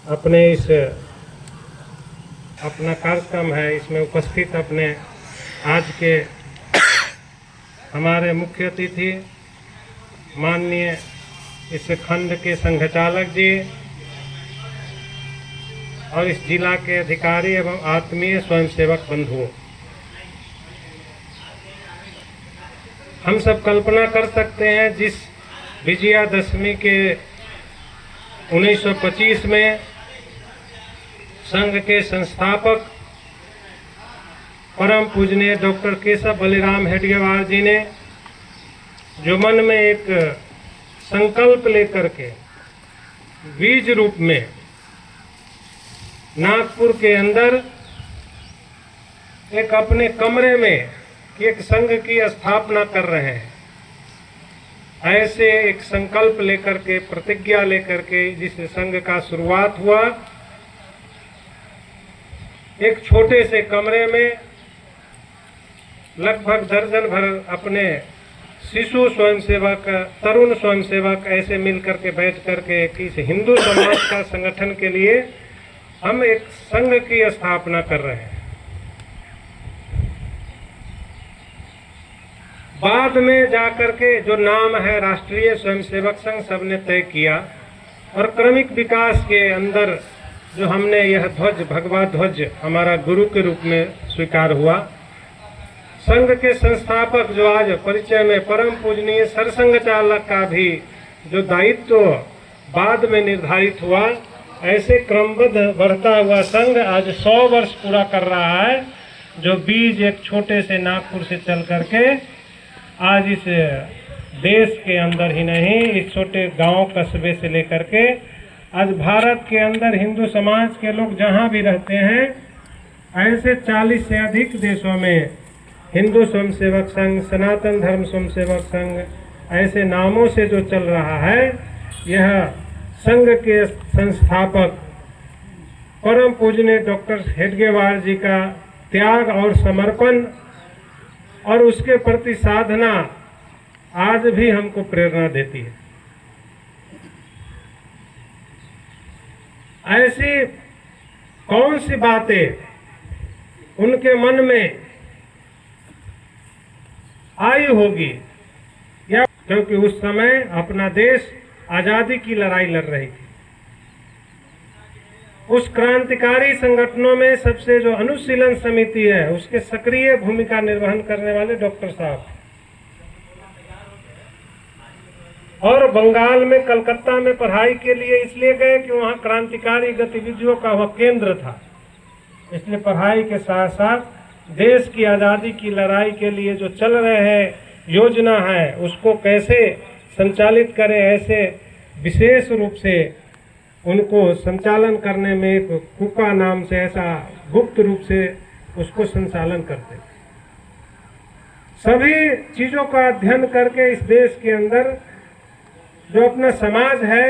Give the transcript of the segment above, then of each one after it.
अपने इस अपना कार्यक्रम है इसमें उपस्थित अपने आज के हमारे मुख्य अतिथि माननीय इस खंड के संघचालक जी और इस जिला के अधिकारी एवं आत्मीय स्वयंसेवक बंधुओं, हम सब कल्पना कर सकते हैं जिस विजयादशमी के 1925 में संघ के संस्थापक परम पूजनीय डॉक्टर केशव बलिराम हेडगेवार जी ने जो मन में एक संकल्प लेकर के बीज रूप में नागपुर के अंदर एक अपने कमरे में एक संघ की स्थापना कर रहे हैं, ऐसे एक संकल्प लेकर के प्रतिज्ञा लेकर के जिस संघ का शुरुआत हुआ, एक छोटे से कमरे में लगभग दर्जन भर अपने शिशु स्वयंसेवक, तरुण स्वयंसेवक ऐसे मिलकर के बैठ करके इस हिंदू समाज का संगठन के लिए हम एक संघ की स्थापना कर रहे हैं। बाद में जाकर के जो नाम है राष्ट्रीय स्वयंसेवक संघ सबने तय किया और क्रमिक विकास के अंदर जो हमने यह ध्वज भगवा ध्वज हमारा गुरु के रूप में स्वीकार हुआ। संघ के संस्थापक जो आज परिचय में परम पूजनीय सरसंघ चालक का भी जो दायित्व बाद में निर्धारित हुआ, ऐसे क्रमबद्ध बढ़ता हुआ संघ आज 100 वर्ष पूरा कर रहा है। जो बीज एक छोटे से नागपुर से चल करके आज इस देश के अंदर ही नहीं, इस छोटे गांव कस्बे से लेकर के आज भारत के अंदर हिंदू समाज के लोग जहां भी रहते हैं, ऐसे 40 से अधिक देशों में हिंदू स्वयंसेवक संघ, सनातन धर्म स्वयंसेवक संघ ऐसे नामों से जो चल रहा है, यह संघ के संस्थापक परम पूजनीय डॉक्टर हेडगेवार जी का त्याग और समर्पण और उसके प्रति साधना आज भी हमको प्रेरणा देती है। ऐसी कौन सी बातें उनके मन में आई होगी, या क्योंकि उस समय अपना देश आजादी की लड़ाई लड़ रही थी। उस क्रांतिकारी संगठनों में सबसे जो अनुशीलन समिति है उसके सक्रिय भूमिका निर्वहन करने वाले डॉक्टर साहब, और बंगाल में कलकत्ता में पढ़ाई के लिए इसलिए गए कि वहाँ क्रांतिकारी गतिविधियों का वह केंद्र था। इसलिए पढ़ाई के साथ साथ देश की आज़ादी की लड़ाई के लिए जो चल रहे हैं योजना है उसको कैसे संचालित करें, ऐसे विशेष रूप से उनको संचालन करने में एक कुका नाम से ऐसा गुप्त रूप से उसको संचालन करते थे। सभी चीज़ों का अध्ययन करके इस देश के अंदर जो अपना समाज है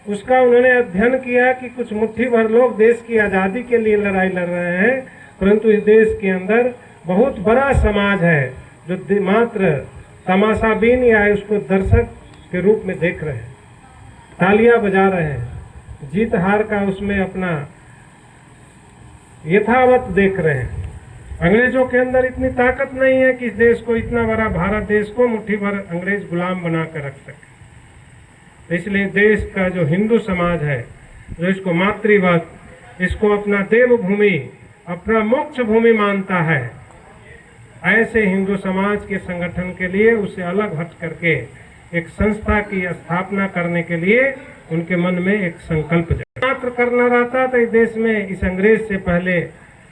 उसका उन्होंने अध्ययन किया कि कुछ मुट्ठी भर लोग देश की आज़ादी के लिए लड़ाई लड़ रहे हैं, परंतु इस देश के अंदर बहुत बड़ा समाज है जो मात्र तमाशाबीन या उसको दर्शक के रूप में देख रहे हैं, तालियां बजा रहे हैं, जीत हार का उसमें अपना यथावत देख रहे हैं। अंग्रेजों के अंदर इतनी ताकत नहीं है कि इस देश को, इतना बड़ा भारत देश को मुट्ठी भर अंग्रेज गुलाम बना कर रख सके। इसलिए देश का जो हिंदू समाज है, जो इसको मातृवत, इसको अपना देवभूमि, अपना मोक्ष भूमि मानता है, ऐसे हिंदू समाज के संगठन के लिए उसे अलग हट करके एक संस्था की स्थापना करने के लिए उनके मन में एक संकल्प मात्र करना रहता। तो इस देश में इस अंग्रेज से पहले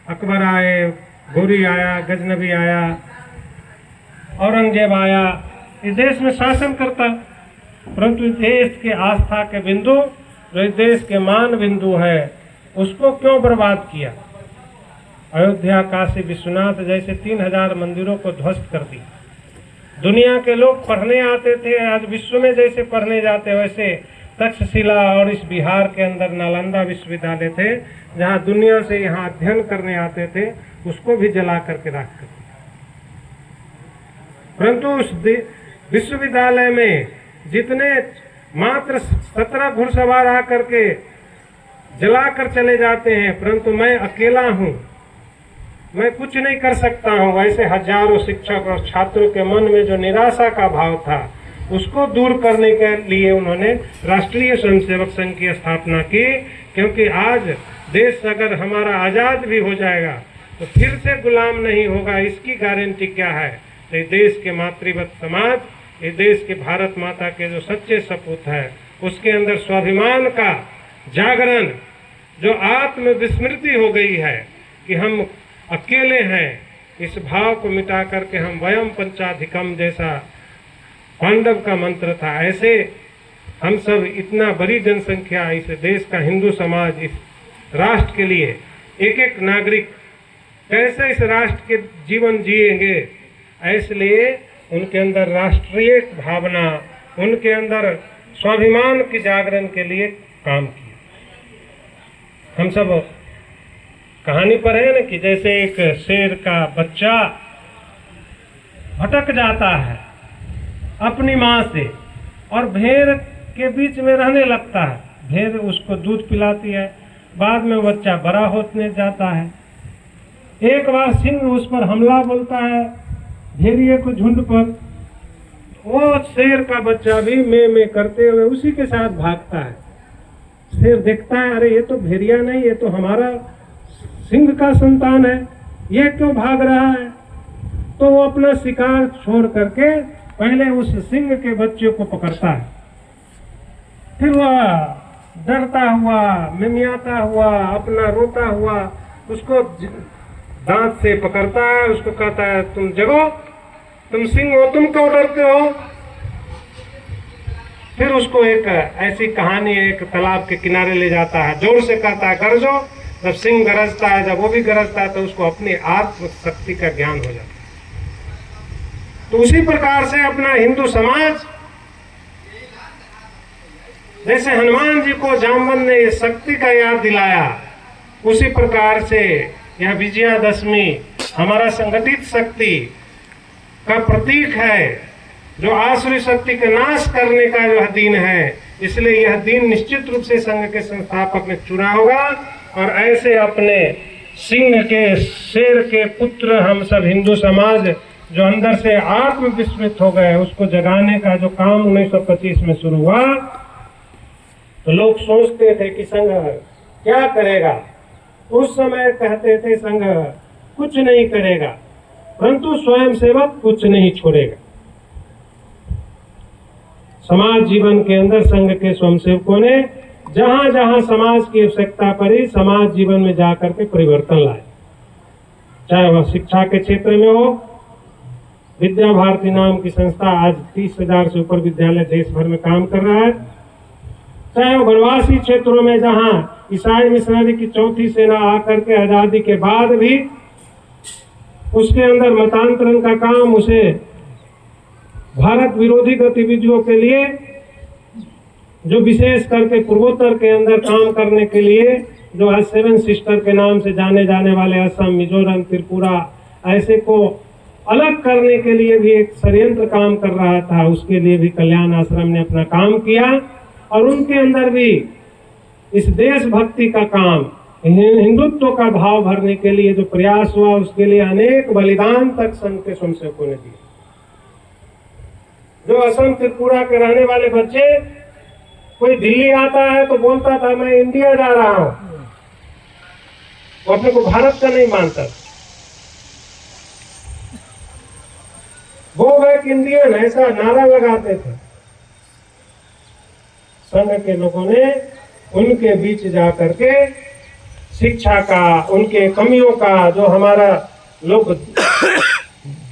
अकबर आए, घोरी आया, गजनबी आया, औरंगजेब आया, इस देश में शासन करता, परंतु इस देश के आस्था के बिंदु, जो इस देश के मान बिंदु है, उसको क्यों बर्बाद किया। अयोध्या, काशी विश्वनाथ जैसे 3000 मंदिरों को ध्वस्त कर दिया। दुनिया के लोग पढ़ने आते थे, आज विश्व में जैसे पढ़ने जाते वैसे तक्षशिला और इस बिहार के अंदर नालंदा विश्वविद्यालय थे, जहाँ दुनिया से यहाँ अध्ययन करने आते थे, उसको भी जला करके रख कर दिया। परंतु उस विश्वविद्यालय में जितने मात्र 17 घुड़सवार आकर के जलाकर चले जाते हैं, परंतु मैं अकेला हूँ, मैं कुछ नहीं कर सकता हूँ। ऐसे हजारों शिक्षक और छात्रों के मन में जो निराशा का भाव था, उसको दूर करने के लिए उन्होंने राष्ट्रीय स्वयंसेवक संघ की स्थापना की। क्योंकि आज देश अगर हमारा आज़ाद भी हो जाएगा तो फिर से गुलाम नहीं होगा, इसकी गारंटी क्या है? तो देश के मातृवत समाज, ये देश के भारत माता के जो सच्चे सपूत है, उसके अंदर स्वाभिमान का जागरण, जो आत्मविस्मृति हो गई है कि हम अकेले हैं, इस भाव को मिटा करके हम वयम पंचाधिकम जैसा पांडव का मंत्र था, ऐसे हम सब इतना बड़ी जनसंख्या, इस देश का हिंदू समाज, इस राष्ट्र के लिए एक एक नागरिक कैसे इस राष्ट्र के जीवन जिएंगे, इसलिए उनके अंदर राष्ट्रीय भावना, उनके अंदर स्वाभिमान के जागरण के लिए काम किया। हम सब कहानी पर है ना कि जैसे एक शेर का बच्चा भटक जाता है अपनी माँ से और भेड़ के बीच में रहने लगता है, भेड़ उसको दूध पिलाती है, बाद में बच्चा बड़ा होने जाता है। एक बार सिंह उस पर हमला बोलता है भेड़िए को झुंड पर, वो शेर का बच्चा भी में करते हुए उसी के साथ भागता है। शेर देखता है, अरे ये तो भेड़िया नहीं, ये तो हमारा सिंह का संतान है, ये क्यों भाग रहा है? तो वो अपना शिकार छोड़ करके पहले उस सिंह के बच्चे को पकड़ता है, फिर वह डरता हुआ, मिमियाता हुआ, अपना रोता हुआ उसको दांत से पकड़ता है, उसको कहता है तुम जगो, तुम सिंह हो, तुम क्यों डरते हो? फिर उसको एक ऐसी कहानी एक तालाब के किनारे ले जाता है, जोर से कहता है गरजो। जब सिंह गरजता है, जब वो भी गरजता है, तो उसको अपनी आत्म शक्ति का ज्ञान हो जाता है। तो उसी प्रकार से अपना हिंदू समाज, जैसे हनुमान जी को जामवन ने ये शक्ति का याद दिलाया, उसी प्रकार से यह विजयादशमी हमारा संगठित शक्ति का प्रतीक है, जो आसुरी शक्ति का नाश करने का यह दिन है। इसलिए यह दिन निश्चित रूप से संघ के संस्थापक ने चुना होगा, और ऐसे अपने सिंह के, शेर के पुत्र हम सब हिंदू समाज जो अंदर से आत्मविस्मृत हो गए, उसको जगाने का जो काम 1925 में शुरू हुआ। तो लोग सोचते थे कि संघ क्या करेगा, उस समय कहते थे संघ कुछ नहीं करेगा, परंतु स्वयंसेवक कुछ नहीं छोड़ेगा। समाज जीवन के अंदर संघ के स्वयंसेवकों ने जहां जहां समाज की आवश्यकता पड़ी, समाज जीवन में जाकर के परिवर्तन लाए। चाहे वह शिक्षा के क्षेत्र में हो, विद्या भारती नाम की संस्था आज 30,000 से ऊपर विद्यालय देश भर में काम कर रहा है। चाहे वो वनवासी क्षेत्रों में जहां ईसाई मिशनरी की चौथी सेना आकर के आजादी के बाद भी उसके अंदर मतांतरण का काम, उसे भारत विरोधी गतिविधियों के लिए, जो विशेष करके पूर्वोत्तर के अंदर काम करने के लिए, जो आज 7 सिस्टर के नाम से जाने जाने वाले असम, मिजोरम, त्रिपुरा, ऐसे को अलग करने के लिए भी एक षड्यंत्र काम कर रहा था, उसके लिए भी कल्याण आश्रम ने अपना काम किया। और उनके अंदर भी इस देशभक्ति का काम, हिंदुत्व का भाव भरने के लिए जो प्रयास हुआ, उसके लिए अनेक बलिदान तक संघ के स्वयंसेवकों ने दिए। जो असम, त्रिपुरा के रहने वाले बच्चे, कोई दिल्ली आता है तो बोलता था मैं इंडिया जा रहा हूं, वो अपने को भारत का नहीं मानता। वो बैक इंडियन ऐसा नारा लगाते थे। संघ के लोगों ने उनके बीच जाकर के शिक्षा का, उनके कमियों का, जो हमारा लोग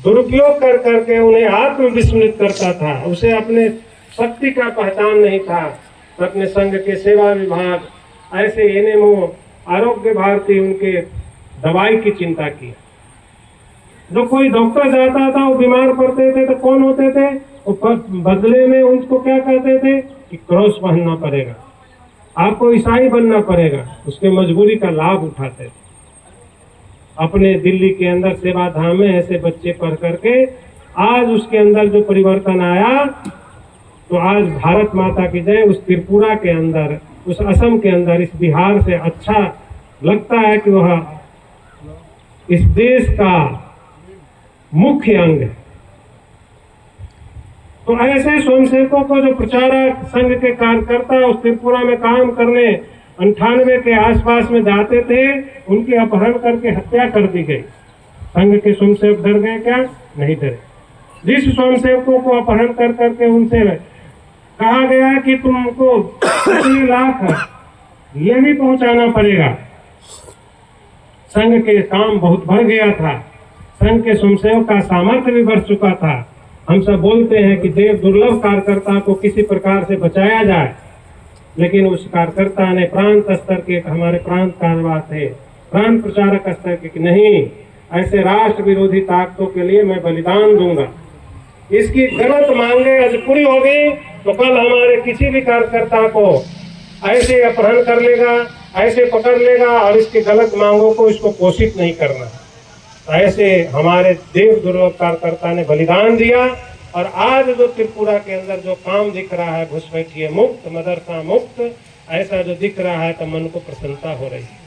दुरुपयोग कर करके उन्हें आत्मविस्मृत करता था, उसे अपने शक्ति का पहचान नहीं था, तो अपने संघ के सेवा विभाग, ऐसे एनएमओ, आरोग्य भारती, उनके दवाई की चिंता की। जो कोई डॉक्टर जाता था, वो बीमार पड़ते थे तो कौन होते थे, वो बदले में उनको क्या कहते थे कि क्रॉस पहनना पड़ेगा, आपको ईसाई बनना पड़ेगा, उसके मजबूरी का लाभ उठाते थे। अपने दिल्ली के अंदर सेवा धाम में ऐसे बच्चे पढ़ करके आज उसके अंदर जो परिवर्तन आया, तो आज भारत माता की जय, उस त्रिपुरा के अंदर उस असम के अंदर, इस बिहार से अच्छा लगता है कि वह इस देश का मुख्य अंग है। तो ऐसे स्वयंसेवकों को जो प्रचारक संघ के कार्यकर्ता उस त्रिपुरा में काम करने 98 के आसपास में जाते थे, उनकी अपहरण करके हत्या कर दी गई। संघ के स्वयंसेवक डर गए क्या? नहीं डरे। जिस स्वयंसेवकों को अपहरण कर करके उनसे कहा गया कि तुमको कितने लाख ये भी पहुंचाना पड़ेगा, संघ के काम बहुत बढ़ गया था, संघ के स्वयंसेवक का सामर्थ्य भी बढ़ चुका था। हम सब बोलते हैं कि देव दुर्लभ कार्यकर्ता को किसी प्रकार से बचाया जाए, लेकिन उस कार्यकर्ता ने प्रांत स्तर के, हमारे प्रांत कार्यवाह थे, प्रांत प्रचारक स्तर के, कि नहीं, ऐसे राष्ट्र विरोधी ताकतों के लिए मैं बलिदान दूंगा। इसकी गलत मांगे आज पूरी हो गई तो कल हमारे किसी भी कार्यकर्ता को ऐसे अपहरण कर लेगा, ऐसे पकड़ लेगा और इसकी गलत मांगों को इसको पोषित नहीं करना। ऐसे हमारे देव दुर्लभ कार्यकर्ता ने बलिदान दिया और आज जो त्रिपुरा के अंदर जो काम दिख रहा है, घुसपैठिए मुक्त, मदरसा मुक्त, ऐसा जो दिख रहा है तो मन को प्रसन्नता हो रही है,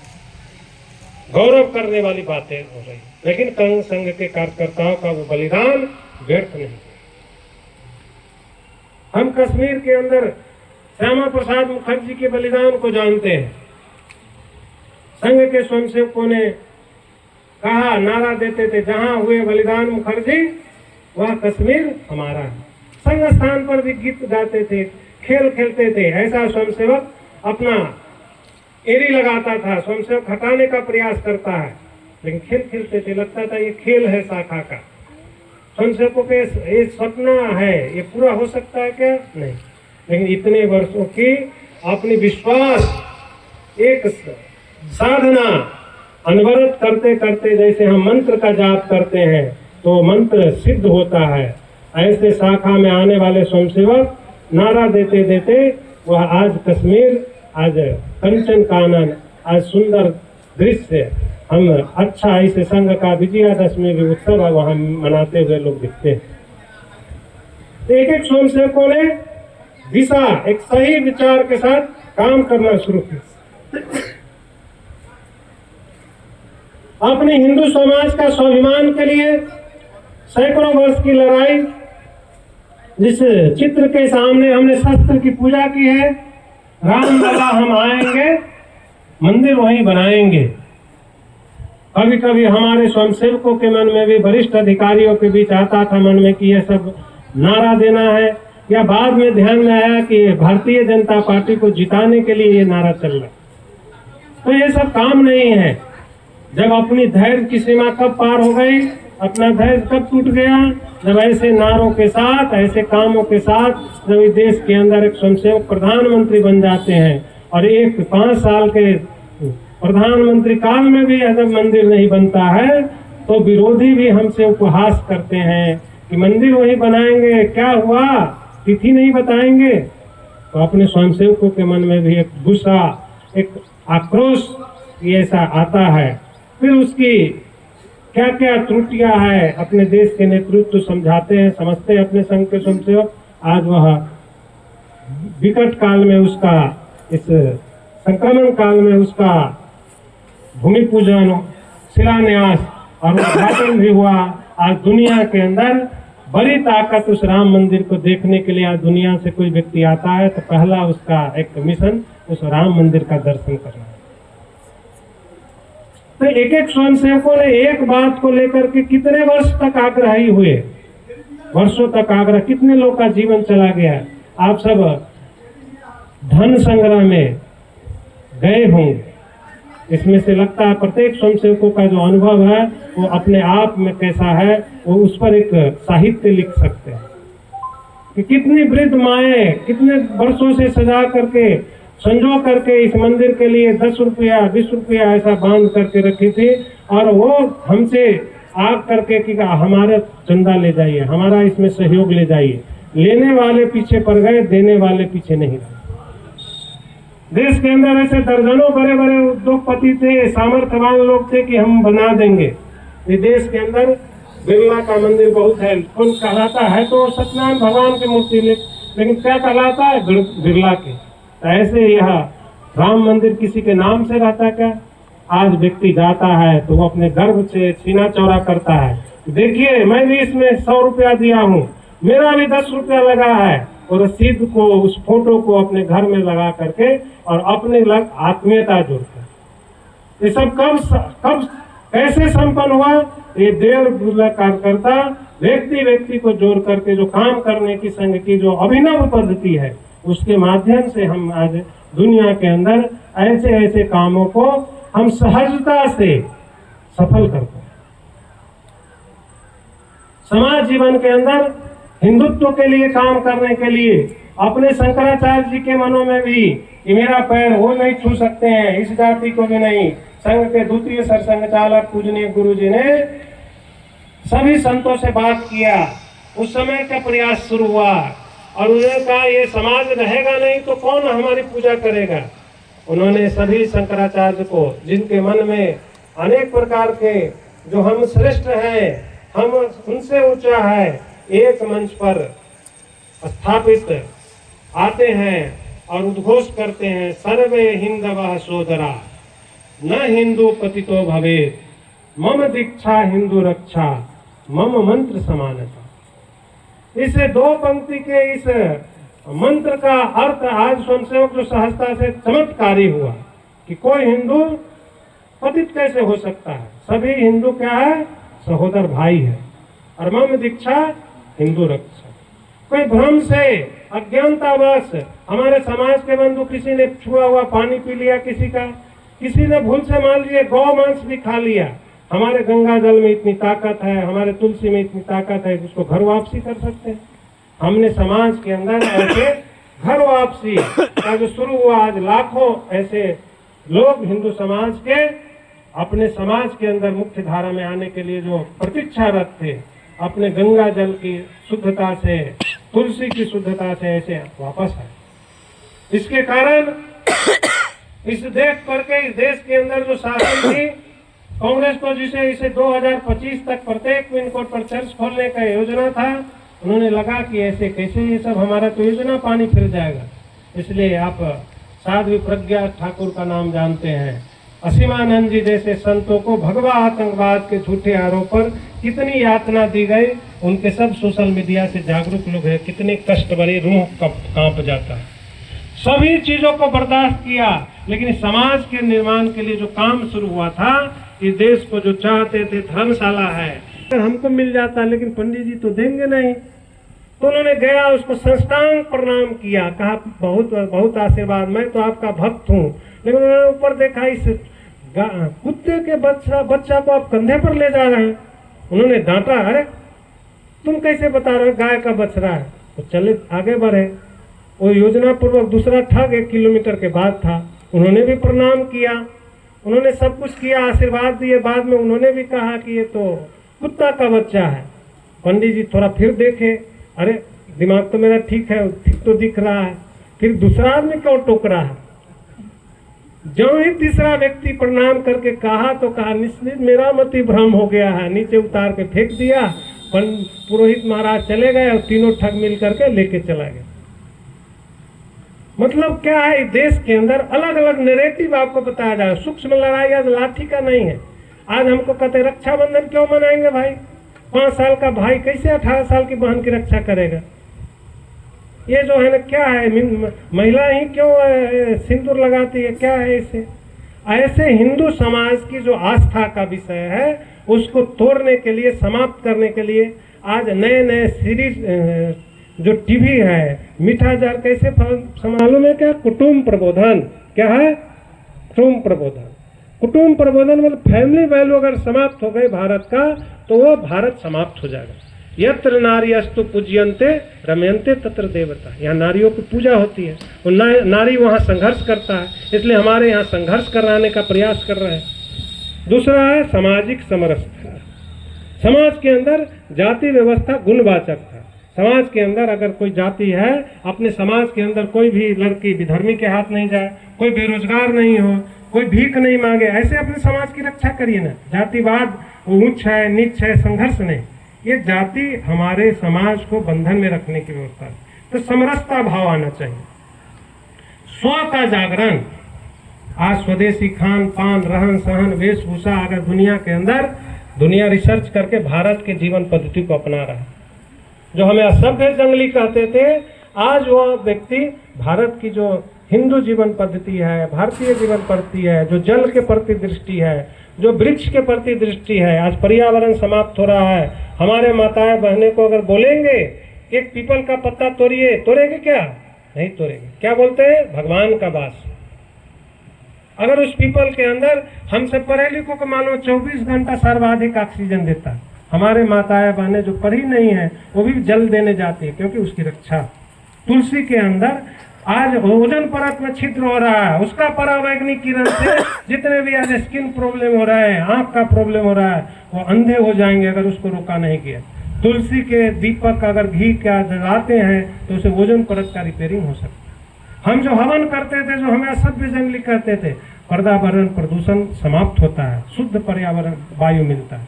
गौरव करने वाली बातें हो रही। लेकिन संघ के कार्यकर्ताओं का वो बलिदान व्यर्थ नहीं। हम कश्मीर के अंदर श्यामा प्रसाद मुखर्जी के बलिदान को जानते हैं। संघ के स्वयंसेवकों ने कहा, नारा देते थे, जहां हुए बलिदान मुखर्जी वह कश्मीर हमारा है। संघ स्थान पर भी गीत गाते थे, खेल खेलते थे। ऐसा स्वयंसेवक अपना एड़ी लगाता था, स्वयंसेवक हटाने का प्रयास करता है, लेकिन खेल खेलते थे, लगता था ये खेल है शाखा का। स्वयंसेवकों के ये सपना है, ये पूरा हो सकता है क्या? नहीं। लेकिन इतने वर्षों की अपनी विश्वास, एक साधना अनवरत करते करते, जैसे हम मंत्र का जाप करते हैं तो मंत्र सिद्ध होता है, ऐसे शाखा में आने वाले स्वयंसेवक नारा देते देते वह आज कश्मीर, आज कंचन कानन, आज सुंदर दृश्य, हम अच्छा ऐसे संघ का विजयादशमी भी उत्सव वहां मनाते हुए लोग दिखते हैं। एक एक स्वयंसेवकों ने दिशा, एक सही विचार के साथ काम करना शुरू किया। अपने हिंदू समाज का स्वाभिमान के लिए सैकड़ों वर्ष की लड़ाई, जिस चित्र के सामने हमने शस्त्र की पूजा की है, राम लला हम आएंगे, मंदिर वहीं बनाएंगे। कभी कभी हमारे स्वयंसेवकों के मन में भी, वरिष्ठ अधिकारियों के बीच आता था मन में कि यह सब नारा देना है, या बाद में ध्यान में आया कि भारतीय जनता पार्टी को जिताने के लिए ये नारा चल रहा है। तो ये सब काम नहीं है। जब अपनी धैर्य की सीमा कब पार हो गई, अपना धैर्य कब टूट गया, जब ऐसे नारों के साथ, ऐसे कामों के साथ जब इस देश के अंदर एक स्वयंसेवक प्रधानमंत्री बन जाते हैं और एक 5 साल के प्रधानमंत्री काल में भी जब मंदिर नहीं बनता है तो विरोधी भी हमसे उपहास करते हैं कि मंदिर वही बनाएंगे, क्या हुआ, तिथि नहीं बताएंगे। तो अपने स्वयंसेवकों के मन में भी एक गुस्सा, एक आक्रोश ऐसा आता है। फिर उसकी क्या क्या त्रुटियां है, अपने देश के नेतृत्व समझाते हैं, समझते हैं अपने संघ के स्वयंसेवक। आज वह विकट काल में उसका, इस संक्रमण काल में उसका भूमि पूजन, शिलान्यास और उद्घाटन भी हुआ। आज दुनिया के अंदर बड़ी ताकत उस राम मंदिर को देखने के लिए आज दुनिया से कोई व्यक्ति आता है तो पहला उसका एक मिशन उस राम मंदिर का दर्शन करना है। तो एक एक स्वयंसेवकों ने एक बात को लेकर के कितने वर्ष तक आग्रही हुए, वर्षों तक आग्रह, कितने लोग का जीवन चला गया। आप सब धन संग्रह में गए होंगे, इसमें से लगता है प्रत्येक स्वयंसेवकों का जो अनुभव है वो अपने आप में कैसा है, वो उस पर एक साहित्य लिख सकते हैं कि कितनी वृद्ध माएँ कितने वर्षों से सजा करके, संजो करके इस मंदिर के लिए 10 रुपया 20 रुपया ऐसा बांध करके रखी थी, और वो हमसे आग करके कि हमारा चंदा ले जाइए, हमारा इसमें सहयोग ले जाइए। लेने वाले पीछे पड़ गए, देने वाले पीछे नहीं रहे। देश के अंदर ऐसे दर्जनों बड़े बड़े उद्योगपति थे, सामर्थ्यवान लोग थे कि हम बना देंगे। ये देश के अंदर बिरला का मंदिर बहुत है, कौन कहलाता है तो सत्यनारायण भगवान की मूर्ति, लेकिन क्या कहलाता है, बिरला के। तो ऐसे यह राम मंदिर किसी के नाम से रहता क्या? आज व्यक्ति जाता है तो वो अपने गर्भ से सीना चौड़ा करता है, देखिए मैं भी इसमें 100 रुपया दिया हूँ, मेरा भी 10 रुपया लगा है, और रसीद को, उस फोटो को अपने घर में लगा करके और अपने लग आत्मीयता जोड़ता है। ये सब कब कैसे संपन्न हुआ? ये देव कार्यकर्ता व्यक्ति व्यक्ति को जोड़ करके जो काम करने की संघ की जो अभिनव पद्धति है, उसके माध्यम से हम आज दुनिया के अंदर ऐसे ऐसे कामों को हम सहजता से सफल करते हैं। समाज जीवन के अंदर हिंदुत्व के लिए काम करने के लिए अपने शंकराचार्य जी के मनों में भी कि मेरा पैर वो नहीं छू सकते हैं, इस जाति को भी नहीं। संघ के द्वितीय सरसंघ चालक पूजनीय गुरु जी ने सभी संतों से बात किया, उस समय का प्रयास शुरू हुआ और उन्होंने कहा ये समाज रहेगा नहीं तो कौन हमारी पूजा करेगा। उन्होंने सभी शंकराचार्य को, जिनके मन में अनेक प्रकार के जो हम श्रेष्ठ हैं, हम उनसे ऊंचा है, एक मंच पर स्थापित आते हैं और उद्घोष करते हैं, सर्वे हिंदवः सोदरा न हिंदू पतितो भवेत्, मम दीक्षा हिंदू रक्षा, मम मंत्र समानता। इस दो पंक्ति के इस मंत्र का अर्थ आज स्वयंसेवक जो सहजता से चमत्कारी हुआ कि कोई हिंदू पतित कैसे हो सकता है, सभी हिंदू क्या है, सहोदर भाई है। और मम दीक्षा हिंदू रक्षा। कोई भ्रम से अज्ञानतावश हमारे समाज के बंधु किसी ने छुआ हुआ पानी पी लिया, किसी ने भूल से मान लीजिए गौ मांस भी खा लिया, हमारे गंगा जल में इतनी ताकत है, हमारे तुलसी में इतनी ताकत है, जिसको घर वापसी कर सकते हैं। हमने समाज के अंदर ऐसे घर वापसी का जो शुरू हुआ, आज लाखों ऐसे लोग हिंदू समाज के अपने समाज के अंदर मुख्य धारा में आने के लिए जो प्रतीक्षारत थे, अपने गंगा जल की शुद्धता से, तुलसी की शुद्धता से ऐसे वापस आए। इसके कारण इस देख करके इस देश के अंदर जो शासन थी कांग्रेस को, जिसे इसे 2025 तक प्रत्येक पिन कोड पर चर्च खोलने का योजना था, उन्होंने लगा कि ऐसे कैसे ये सब हमारा तो योजना पानी फिर जाएगा। इसलिए आप साध्वी प्रज्ञा ठाकुर का नाम जानते हैं, असीमानंद जी जैसे संतों को भगवा आतंकवाद के झूठे आरोप पर कितनी यातना दी गई, उनके सब सोशल मीडिया से जागरूक लोग हैं, कितनी कष्ट भरी रूह कांप जाता है। सभी चीजों को बर्दाश्त किया, लेकिन समाज के निर्माण के लिए जो काम शुरू हुआ था, इस देश को जो चाहते थे धर्मशाला है, हमको मिल जाता, लेकिन पंडित जी तो देंगे नहीं। तो उन्होंने गया, उसको साष्टांग प्रणाम किया, कहा बहुत बहुत आशीर्वाद, मैं तो आपका भक्त हूँ। लेकिन उन्होंने ऊपर देखा, इस कुत्ते के बच्चा को आप कंधे पर ले जा रहे हैं। उन्होंने डांटा, अरे तुम कैसे बता रहे हो गाय का बछड़ा है। तो चले आगे बढ़े, वो योजना पूर्वक दूसरा ठग 1 किलोमीटर के बाद था। उन्होंने भी प्रणाम किया, उन्होंने सब कुछ किया, आशीर्वाद दिए। बाद में उन्होंने भी कहा कि ये तो कुत्ता का बच्चा है। पंडित जी थोड़ा फिर देखे, अरे दिमाग तो मेरा ठीक है, ठीक तो दिख रहा है, फिर दूसरा आदमी क्यों टोक रहा है। जो ही तीसरा व्यक्ति प्रणाम करके कहा तो कहा, निश्चित मेरा मति भ्रम हो गया है, नीचे उतार के फेंक दिया। पुरोहित महाराज चले गए और तीनों ठग मिल करके लेके चला गया। मतलब क्या है, इस देश के अंदर अलग अलग नैरेटिव आपको बताया जाए। सूक्ष्म लड़ाई आज लाठी का नहीं है। आज हमको कहते रक्षाबंधन क्यों मनाएंगे भाई, 5 साल का भाई कैसे 18 साल की बहन की रक्षा करेगा। ये जो है ना, क्या है, महिला ही क्यों सिंदूर लगाती है, क्या है इसे। ऐसे हिंदू समाज की जो आस्था का विषय है, उसको तोड़ने के लिए, समाप्त करने के लिए आज नए नए सीरीज जो टीवी है, मीठा जार कैसे मालूम है क्या, कुटुंब प्रबोधन। क्या है, कुटुंब प्रबोधन। कुटुंब प्रबोधन मतलब फैमिली वैल्यू अगर समाप्त हो गई भारत का, तो वो भारत समाप्त हो जाएगा। यत्र नार्यस्तु पूज्यन्ते रमयन्ते तत्र देवता। यहाँ नारियों की पूजा होती है, और नारी वहाँ संघर्ष करता है, इसलिए हमारे यहाँ संघर्ष कराने का प्रयास कर रहे हैं। दूसरा है सामाजिक समरसता। समाज के अंदर जाति व्यवस्था गुणवाचक था। समाज के अंदर अगर कोई जाति है, अपने समाज के अंदर कोई भी लड़की विधर्मी के हाथ नहीं जाए, कोई बेरोजगार नहीं हो, कोई भीख नहीं मांगे, ऐसे अपने समाज की रक्षा करिए ना। जातिवाद ऊंच है नीच है, संघर्ष नहीं। ये जाति हमारे समाज को बंधन में रखने की व्यवस्था है। तो समरसता भाव आना चाहिए, स्व का जागरण। आज स्वदेशी खान पान, रहन सहन, वेशभूषा, अगर दुनिया के अंदर दुनिया रिसर्च करके भारत के जीवन पद्धति को अपना रहा है। जो हमें असभ्य जंगली कहते थे, आज वह व्यक्ति भारत की जो हिंदू जीवन पद्धति है, भारतीय जीवन पद्धति है, जो जल के प्रति दृष्टि है, जो वृक्ष के प्रति दृष्टि है, आज पर्यावरण समाप्त हो रहा है। हमारे माताएं बहनें को अगर बोलेंगे एक पीपल का पत्ता तोड़िए, तोड़ेंगे क्या? नहीं तोड़ेंगे। क्या बोलते हैं? भगवान का वास। अगर उस पीपल के अंदर हमसे पढ़े लिखों को मालूम 24 घंटा सर्वाधिक ऑक्सीजन देता है, हमारे माताएं बहनें जो पढ़ी नहीं है वो भी जल देने जाती है, क्योंकि उसकी रक्षा। तुलसी के अंदर आज ओजोन परत में छिद्र हो रहा है, उसका परावैज्ञानिक किरण से जितने भी आज स्किन प्रॉब्लम हो रहा है, आंख का प्रॉब्लम हो रहा है, वो अंधे हो जाएंगे अगर उसको रोका नहीं किया। तुलसी के दीपक अगर घी का जलाते हैं तो उसे ओजोन परत का रिपेयरिंग हो सकता है। हम जो हवन करते थे, जो हमें असभ्य जंगली कहते थे, पर्यावरण प्रदूषण समाप्त होता है, शुद्ध पर्यावरण वायु मिलता है।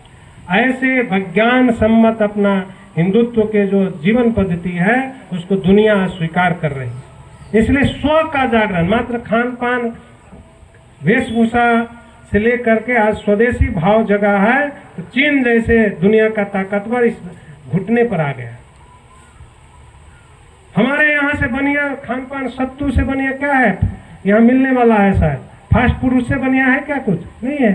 ऐसे विज्ञान सम्मत अपना हिंदुत्व के जो जीवन पद्धति है उसको दुनिया स्वीकार कर रही है। इसलिए स्व का जागरण, मात्र खान पान वेशभूषा से लेकर के आज स्वदेशी भाव जगा है, तो चीन जैसे दुनिया का ताकतवर इस घुटने पर आ गया। हमारे यहाँ से बनिया खान पान, सत्तू से बनिया क्या है यहाँ मिलने वाला है? शायद फास्ट फूड उससे बनिया है क्या? कुछ नहीं है।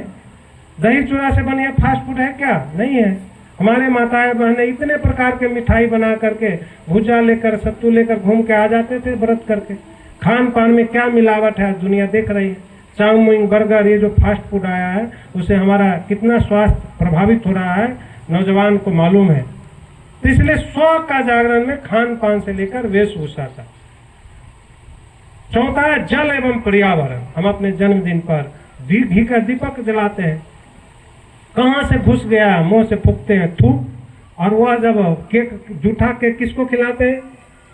दही चूड़ा से बनिया फास्ट फूड है क्या? नहीं है। हमारे माताएं बहनें इतने प्रकार के मिठाई बना करके, भुजा लेकर, सत्तू लेकर घूम के आ जाते थे व्रत करके। खान पान में क्या मिलावट है दुनिया देख रही है। चाउमीन, बर्गर, ये जो फास्ट फूड आया है उससे हमारा कितना स्वास्थ्य प्रभावित हो रहा है नौजवान को मालूम है। तो इसलिए स्व का जागरण में खान पान से लेकर वेशभूषा तक। चौथा है जल एवं पर्यावरण। हम अपने जन्मदिन पर घी का दीपक जलाते हैं, कहाँ से घुस गया, मुंह से फूकते हैं थू। और वह जब केक, जूठा केक किसको खिलाते हैं?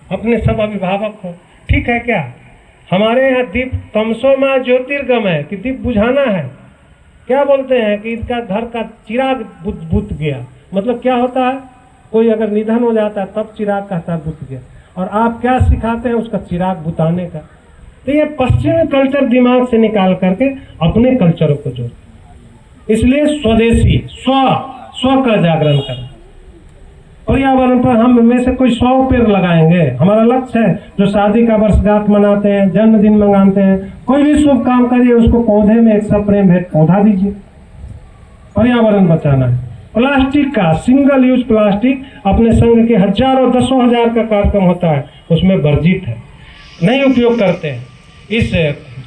अपने सब अभिभावक को। ठीक है क्या? हमारे यहाँ दीप तमसोमा ज्योतिर्गम है कि दीप बुझाना है। क्या बोलते हैं कि इनका घर का चिराग बुझ गया। मतलब क्या होता है? कोई अगर निधन हो जाता है तब चिराग कहता है बुझ गया। और आप क्या सिखाते हैं? उसका चिराग बुताने का। तो ये पश्चिमी कल्चर दिमाग से निकाल करके अपने कल्चर को जोड़, इसलिए स्वदेशी स्व का जागरण करें। पर्यावरण पर हम में से कोई 100 पेड़ लगाएंगे। हमारा लक्ष्य है जो शादी का वर्षगांठ मनाते हैं, जन्मदिन मनाते हैं, कोई भी शुभ काम करिए उसको पौधे में एक सप्रेम भेंट पौधा दीजिए। पर्यावरण बचाना है। प्लास्टिक का, सिंगल यूज प्लास्टिक अपने संघ के हजारों, 10,000 का कार्यक्रम होता है, उसमें वर्जित है, नहीं उपयोग करते हैं। इस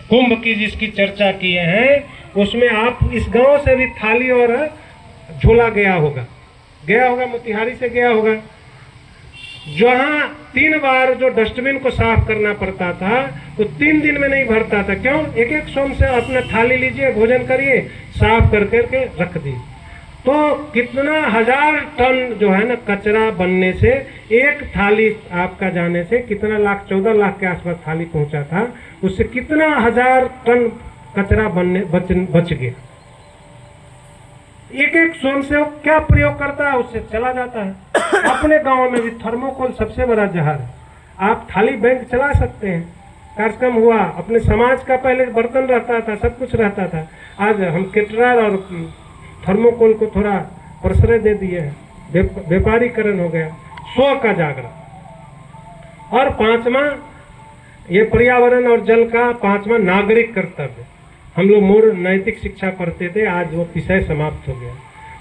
कुंभ की जिसकी चर्चा किए हैं उसमें आप इस गांव से भी थाली और झोला गया होगा, मोतिहारी से गया होगा, जहां 3 बार जो डस्टबिन को साफ करना पड़ता था वो 3 दिन में नहीं भरता था। क्यों? एक एक सोम से अपना थाली लीजिए, भोजन करिए, साफ कर करके रख दी। तो कितना 1000 टन जो है ना कचरा बनने से, एक थाली आपका जाने से कितना लाख, 14 लाख के आसपास थाली पहुंचा था, उससे कितना 1000 टन कचरा बच गया। एक एक सोम से वो क्या प्रयोग करता है उससे चला जाता है। अपने गांव में भी थर्मोकोल सबसे बड़ा जहर है। आप थाली बैंक चला सकते हैं। कार्यक्रम हुआ, अपने समाज का पहले बर्तन रहता था, सब कुछ रहता था, आज हम केटरर और थर्मोकोल को थोड़ा प्रश्रय दे दिए हैं, व्यापारीकरण हो गया। स्व का जागरण। और 5वां ये पर्यावरण और जल का 5वां नागरिक कर्तव्य। हम लोग मूल नैतिक शिक्षा पढ़ते थे, आज वो विषय समाप्त हो गया।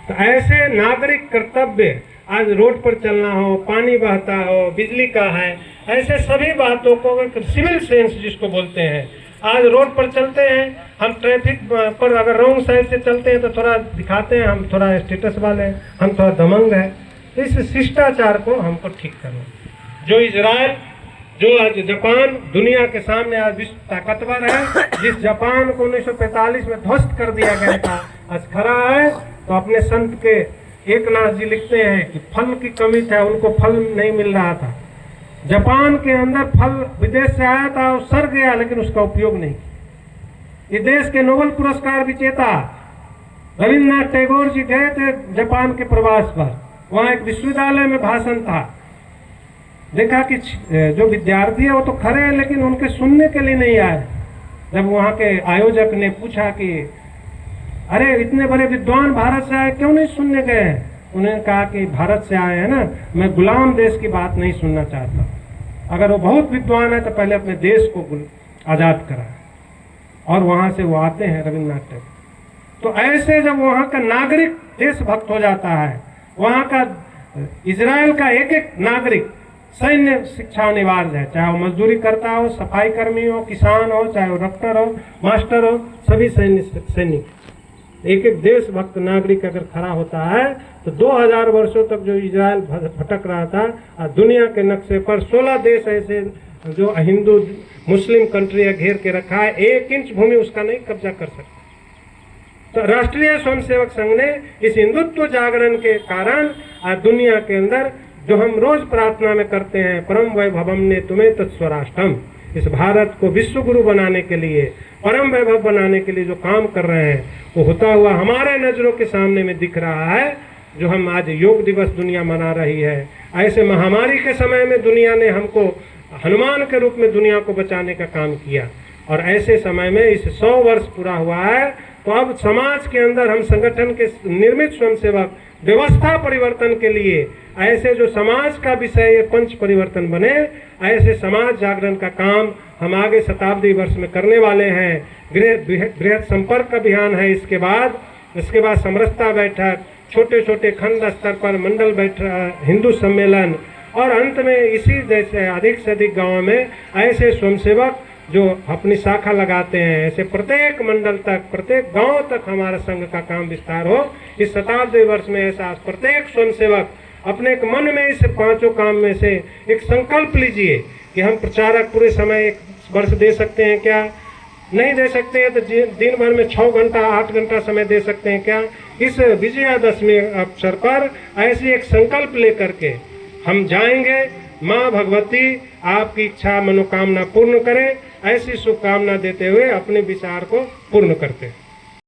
तो ऐसे नागरिक कर्तव्य, आज रोड पर चलना हो, पानी बहता हो, बिजली का है, ऐसे सभी बातों को सिविल सेंस जिसको बोलते हैं, आज रोड पर चलते हैं हम, ट्रैफिक पर अगर रॉन्ग साइड से चलते हैं तो थोड़ा दिखाते हैं हम थोड़ा स्टेटस वाले हैं, हम थोड़ा दमंग है। तो इस शिष्टाचार को हमको ठीक करना। जो इजराइल, जो आज जापान दुनिया के सामने आज विश्व ताकतवर है, जिस जापान को 1945 में ध्वस्त कर दिया गया था, आज खड़ा है। तो अपने संत के एकनाथ जी लिखते हैं कि फल की कमी था, उनको फल नहीं मिल रहा था। जापान के अंदर फल विदेश से आया था, वो सड़ गया, लेकिन उसका उपयोग नहीं। ये देश के नोबेल पुरस्कार विजेता रविन्द्रनाथ टैगोर जी गए थे जापान के प्रवास पर। वहाँ एक विश्वविद्यालय में भाषण था। देखा कि जो विद्यार्थी है वो तो खड़े हैं, लेकिन उनके सुनने के लिए नहीं आए। जब वहाँ के आयोजक ने पूछा कि अरे इतने बड़े विद्वान भारत से आए, क्यों नहीं सुनने गए हैं? उन्होंने कहा कि भारत से आए हैं ना, मैं गुलाम देश की बात नहीं सुनना चाहता। अगर वो बहुत विद्वान है तो पहले अपने देश को आज़ाद कराए, और वहाँ से वो आते हैं रविन्द्रनाथ टैगोर। तो ऐसे जब वहाँ का नागरिक देशभक्त हो जाता है, वहाँ का इजराइल का एक एक नागरिक सैन्य शिक्षा अनिवार्य है, चाहे वो मजदूरी करता हो, सफाई कर्मी हो, किसान हो, चाहे वो डॉक्टर हो, मास्टर हो, सभी सैनिक। एक एक देशभक्त नागरिक अगर खड़ा होता है तो 2000 वर्षों तक जो इजराइल भटक रहा था, दुनिया के नक्शे पर 16 देश ऐसे जो हिंदू मुस्लिम कंट्री घेर के रखा है, 1 इंच भूमि उसका नहीं कब्जा कर सकता। तो राष्ट्रीय स्वयंसेवक संघ ने इस हिंदुत्व जागरण के कारण आज दुनिया के अंदर जो हम रोज प्रार्थना में करते हैं, परम वैभवम ने तुम्हें तत्स्वराष्ट्रम, इस भारत को विश्व गुरु बनाने के लिए, परम वैभव बनाने के लिए जो काम कर रहे हैं, वो होता हुआ हमारे नजरों के सामने में दिख रहा है। जो हम आज योग दिवस दुनिया मना रही है, ऐसे महामारी के समय में दुनिया ने हमको हनुमान के रूप में दुनिया को बचाने का काम किया, और ऐसे समय में इस 100 वर्ष पूरा हुआ है, तो अब समाज के अंदर हम संगठन के निर्मित स्वयंसेवक व्यवस्था परिवर्तन के लिए ऐसे जो समाज का विषय ये पंच परिवर्तन बने, ऐसे समाज जागरण का काम हम आगे शताब्दी वर्ष में करने वाले हैं। बृहद संपर्क अभियान है, इसके बाद समरसता बैठक, छोटे छोटे खंड स्तर पर मंडल बैठक, हिंदू सम्मेलन, और अंत में इसी जैसे अधिक से अधिक गाँव में ऐसे स्वयंसेवक जो अपनी शाखा लगाते हैं, ऐसे प्रत्येक मंडल तक, प्रत्येक गांव तक हमारा संघ का काम विस्तार हो। इस शताब्दी वर्ष में ऐसा प्रत्येक स्वयंसेवक अपने एक मन में इस 5 काम में से एक संकल्प लीजिए कि हम प्रचारक पूरे समय 1 वर्ष दे सकते हैं क्या? नहीं दे सकते हैं तो दिन भर में 6 घंटा 8 घंटा समय दे सकते हैं क्या? इस विजयादशमी अवसर पर ऐसे एक संकल्प लेकर के हम जाएंगे। माँ भगवती आपकी इच्छा मनोकामना पूर्ण करे, ऐसी शुभकामना देते हुए अपने विचार को पूर्ण करते हैं।